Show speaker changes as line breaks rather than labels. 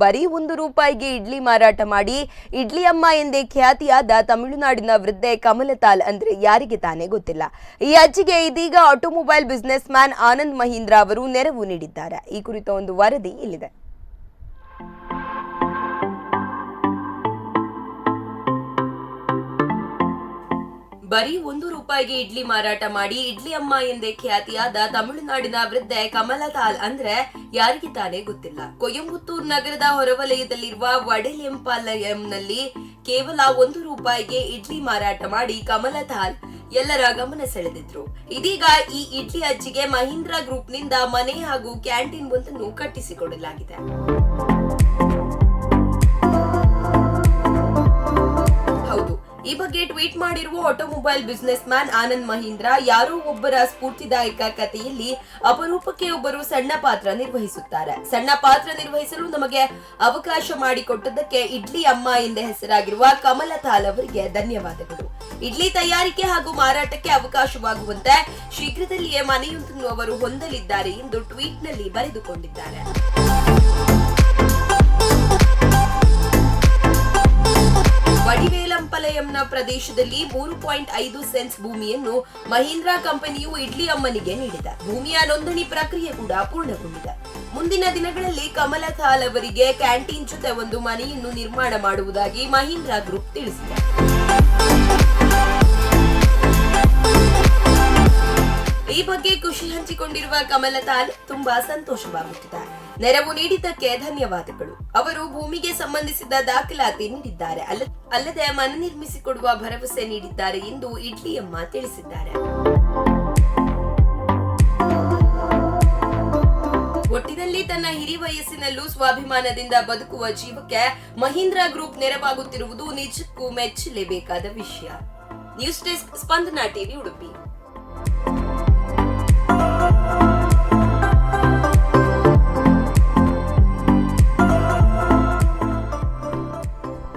ಬರೀ ₹1 ಇಡ್ಲಿ ಮಾರಾಟ ಮಾಡಿ ಇಡ್ಲಿ ಅಮ್ಮ ಎಂದೇ ಖ್ಯಾತಿಯಾದ ತಮಿಳುನಾಡಿನ ವೃದ್ಧೆ ಕಮಲತಾಲ್ ಅಂದ್ರೆ ಯಾರಿಗೆ ತಾನೇ ಗೊತ್ತಿಲ್ಲ. ಈ ಅಜ್ಜಿಗೆ ಇದೀಗ automobile business man Anand Mahindra ಅವರು ನೆರವು ನೀಡಿದ್ದಾರೆ. ಈ ಕುರಿತ ಒಂದು ವರದಿ ಇಲ್ಲಿದೆ. ಬರೀ ₹1 ಇಡ್ಲಿ ಮಾರಾಟ ಮಾಡಿ ಇಡ್ಲಿ ಅಮ್ಮ ಎಂದೇ ಖ್ಯಾತಿಯಾದ ತಮಿಳುನಾಡಿನ ವೃದ್ಧೆ ಕಮಲತಾಲ್ ಅಂದ್ರೆ ಯಾರಿಗೆ ತಾನೇ ಗೊತ್ತಿಲ್ಲ. ಕೊಯಂಬತ್ತೂರು ನಗರದ ಹೊರವಲಯದಲ್ಲಿರುವ ವಡೆಲೆಂಪಾಲಯಂನಲ್ಲಿ ಕೇವಲ ₹1 ಇಡ್ಲಿ ಮಾರಾಟ ಮಾಡಿ ಕಮಲತಾಲ್ ಎಲ್ಲರ ಗಮನ ಸೆಳೆದಿದ್ರು. ಇದೀಗ ಈ ಇಡ್ಲಿ ಅಜ್ಜಿಗೆ ಮಹೀಂದ್ರ ಗ್ರೂಪ್ ನಿಂದ ಮನೆ ಹಾಗೂ ಕ್ಯಾಂಟೀನ್ ಒಂದನ್ನು ಕಟ್ಟಿಸಿಕೊಡಲಾಗಿದೆ. ಈ ಬಗ್ಗೆ ಟ್ವೀಟ್ ಮಾಡಿರುವ automobile business man Anand Mahindra, ಯಾರೋ ಒಬ್ಬರ ಸ್ಫೂರ್ತಿದಾಯಕ ಕಥೆಯಲ್ಲಿ ಅಪರೂಪಕ್ಕೆ ಒಬ್ಬರು ಸಣ್ಣ ಪಾತ್ರ ನಿರ್ವಹಿಸುತ್ತಾರೆ. ಸಣ್ಣ ಪಾತ್ರ ನಿರ್ವಹಿಸಲು ನಮಗೆ ಅವಕಾಶ ಮಾಡಿಕೊಟ್ಟದಕ್ಕೆ ಇಡ್ಲಿ ಅಮ್ಮ ಎಂದೇ ಹೆಸರಾಗಿರುವ ಕಮಲತಾಲ್ ಅವರಿಗೆ ಧನ್ಯವಾದಗಳು. ಇಡ್ಲಿ ತಯಾರಿಕೆ ಹಾಗೂ ಮಾರಾಟಕ್ಕೆ ಅವಕಾಶವಾಗುವಂತೆ ಶೀಘ್ರದಲ್ಲಿಯೇ ಮನೆಯೊಂದನ್ನು ಅವರು ಹೊಂದಲಿದ್ದಾರೆ ಎಂದು ಟ್ವೀಟ್ ನಲ್ಲಿ ಬರೆದುಕೊಂಡಿದ್ದಾರೆ. ವಡಿವೇಲಂಪಲಯಂನ ಪ್ರದೇಶದಲ್ಲಿ 3.5 ಸೆಂಟ್ಸ್ ಭೂಮಿಯನ್ನು ಮಹೀಂದ್ರ ಕಂಪನಿಯು ಇಡ್ಲಿ ಅಮ್ಮನಿಗೆ ನೀಡಿದೆ. ಭೂಮಿಯ ನೋಂದಣಿ ಪ್ರಕ್ರಿಯೆ ಕೂಡ ಪೂರ್ಣಗೊಂಡಿದೆ. ಮುಂದಿನ ದಿನಗಳಲ್ಲಿ ಕಮಲತಾಲ್ ಅವರಿಗೆ ಕ್ಯಾಂಟೀನ್ ಜೊತೆ ಒಂದು ಮನೆಯನ್ನು ನಿರ್ಮಾಣ ಮಾಡುವುದಾಗಿ ಮಹೀಂದ್ರ ಗ್ರೂಪ್ ತಿಳಿಸಿದೆ. ಈ ಬಗ್ಗೆ ಖುಷಿ ಹಂಚಿಕೊಂಡಿರುವ ಕಮಲತಾಲ್ ತುಂಬಾ ಸಂತೋಷವಾಗುತ್ತಿದೆ. ನೆರವು ನೀಡಿದ್ದಕ್ಕೆ ಧನ್ಯವಾದಗಳು. ಅವರು ಭೂಮಿಗೆ ಸಂಬಂಧಿಸಿದ ದಾಖಲಾತಿ ನೀಡಿದ್ದಾರೆ, ಅಲ್ಲದೆ ಮನೆ ನಿರ್ಮಿಸಿಕೊಡುವ ಭರವಸೆ ನೀಡಿದ್ದಾರೆ ಎಂದು ಇಡ್ಲಿ ಅಮ್ಮ ತಿಳಿಸಿದ್ದಾರೆ. ಒಟ್ಟಿನಲ್ಲಿ ತನ್ನ ಹಿರಿ ವಯಸ್ಸಿನಲ್ಲೂ ಸ್ವಾಭಿಮಾನದಿಂದ ಬದುಕುವ ಜೀವಕ್ಕೆ ಮಹೀಂದ್ರ ಗ್ರೂಪ್ ನೆರವಾಗುತ್ತಿರುವುದು ನಿಜಕ್ಕೂ ಮೆಚ್ಚಲೇಬೇಕಾದ ವಿಷಯ. ನ್ಯೂಸ್ ಡೆಸ್ಕ್, ಸ್ಪಂದನ ಟಿವಿ, ಉಡುಪಿ.